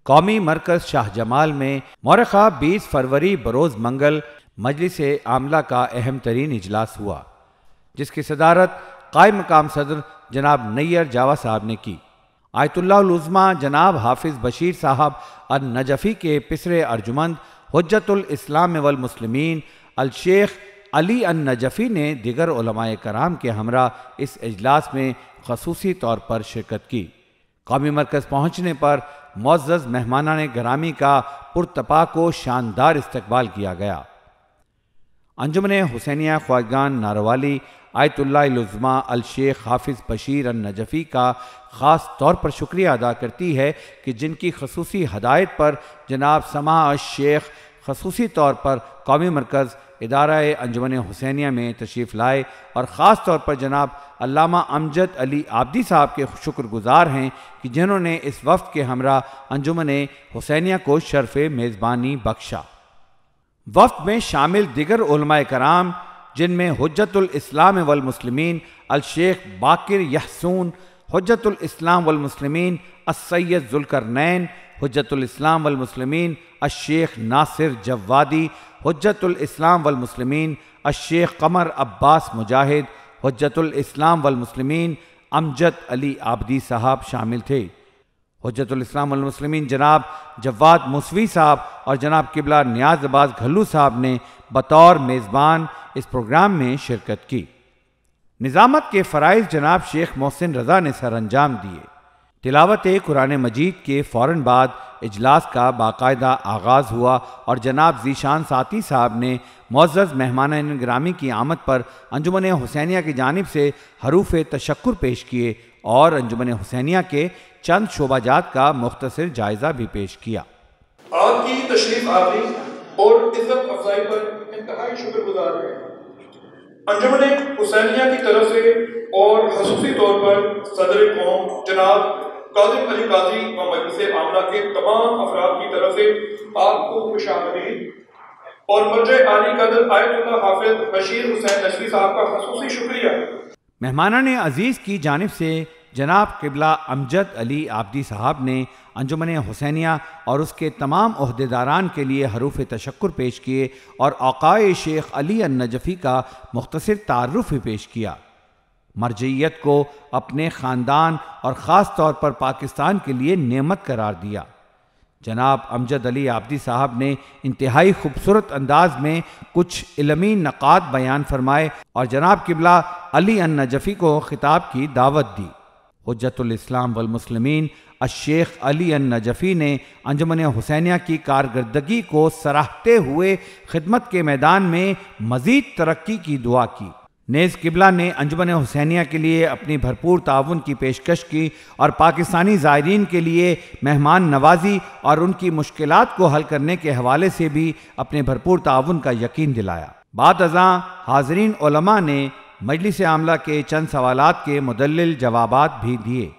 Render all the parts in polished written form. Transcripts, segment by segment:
قومی مرکز شاہ جمال میں مورخہ 20 فروری بروز منگل مجلس عاملہ کا اہم ترین اجلاس ہوا، جس کی صدارت قائم مقام صدر جناب نیر جاوا صاحب نے کی۔ آیت اللہ العظمیٰ جناب حافظ بشیر صاحب النجفی کے پسر ارجمند حجت الاسلام والمسلمین الشیخ علی النجفی نے دیگر علماء کرام کے ہمراہ اس اجلاس میں خصوصی طور پر شرکت کی۔ قومی مرکز پہنچنے پر معزز مہمانان گرامی کا پرتپاک و شاندار استقبال کیا گیا۔ انجمن حسینیہ خواجگان ناروالی آیت اللہ العظمیٰ الشیخ حافظ بشیر النجفی کا خاص طور پر شکریہ ادا کرتی ہے کہ جن کی خصوصی ہدایت پر جناب سماحہ الشیخ خصوصی طور پر قومی مرکز ادارہ انجمن حسینیہ میں تشریف لائے اور خاص طور پر جناب علامہ امجد علی عابدی صاحب کے شکر گزار ہیں کہ جنہوں نے اس وفد کے ہمراہ انجمن حسینیہ کو شرف میزبانی بخشا۔ وفد میں شامل دیگر علماء کرام جن میں حجت الاسلام والمسلمین الشیخ باقر یحسون، حجت الاسلام والمسلمین السید ذوالقرنین، حجت الاسلام والمسلمین الشیخ ناصر جوادی، حجت الاسلام والمسلمین الشیخ قمر عباس مجاہد، حجت الاسلام والمسلمین امجد علی عابدی صاحب شامل تھے۔ حجت الاسلام والمسلمین جناب جواد موسوی صاحب اور جناب قبلہ نیاز عباس گھلو صاحب نے بطور میزبان اس پروگرام میں شرکت کی۔ نظامت کے فرائض جناب شیخ محسن رضا نے سر انجام دیے۔ تلاوت قرآن مجید کے فوراً بعد اجلاس کا باقاعدہ آغاز ہوا اور جناب ذیشان ساتھی صاحب نے معزز مہمانان گرامی کی آمد پر انجمن حسینیہ کی جانب سے حروف تشکر پیش کیے اور انجمن حسینیہ کے چند شعبہ جات کا مختصر جائزہ بھی پیش کیا۔ آپ کی تشریف آوری اور عزت افزائی پر انتہائی شکر گزار ہیں۔ انجمن حسینیہ کی طرف سے اور خصوصی طور پر صدر قوم جناب قاضی علی قاضی و مجلس عاملہ کے تمام افراد کی طرف سے آپ کو خوش آمدید اور مرجع عالی قدر آیت اللہ حافظ بشیر حسین نجفی صاحب کا خصوصی شکریہ۔ مہمانان عزیز کی جانب سے جناب قبلہ امجد علی عابدی صاحب نے انجمن حسینیہ اور اس کے تمام عہدیداران کے لیے حروف تشکر پیش کیے اور آقائے شیخ علی النجفی کا مختصر تعارف بھی پیش کیا۔ مرجعیت کو اپنے خاندان اور خاص طور پر پاکستان کے لیے نعمت قرار دیا۔ جناب امجد علی عابدی صاحب نے انتہائی خوبصورت انداز میں کچھ علمی نقاط بیان فرمائے اور جناب قبلہ علی النجفی کو خطاب کی دعوت دی۔ حجت الاسلام والمسلمین الشیخ علی النجفی نے انجمن حسینیہ کی کارکردگی کو سراہتے ہوئے خدمت کے میدان میں مزید ترقی کی دعا کی۔ نیز قبلہ نے انجمن حسینیہ کے لیے اپنی بھرپور تعاون کی پیشکش کی اور پاکستانی زائرین کے لیے مہمان نوازی اور ان کی مشکلات کو حل کرنے کے حوالے سے بھی اپنے بھرپور تعاون کا یقین دلایا۔ بعد ازاں حاضرین علماء نے مجلس عاملہ کے چند سوالات کے مدلل جوابات بھی دیے۔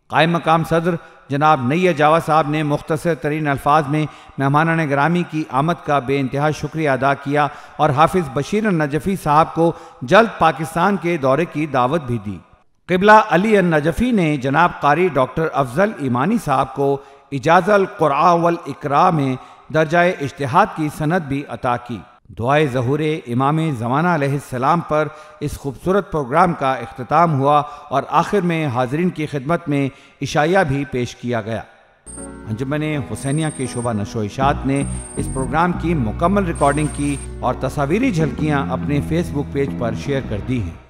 قائم مقام صدر جناب نیر جاوا صاحب نے مختصر ترین الفاظ میں مہمانان گرامی کی آمد کا بے انتہا شکریہ ادا کیا اور حافظ بشیر النجفی صاحب کو جلد پاکستان کے دورے کی دعوت بھی دی۔ قبلہ علی النجفی نے جناب قاری ڈاکٹر افضل ایمانی صاحب کو اجاز القرآ والاقراء میں درجہ اجتہاد کی سند بھی عطا کی۔ دعائے ظہور امام زمانہ علیہ السلام پر اس خوبصورت پروگرام کا اختتام ہوا اور آخر میں حاضرین کی خدمت میں عشائیہ بھی پیش کیا گیا۔ انجمن حسینیہ کے شعبہ نشر و اشاعت نے اس پروگرام کی مکمل ریکارڈنگ کی اور تصاویری جھلکیاں اپنے فیس بک پیج پر شیئر کر دی ہیں۔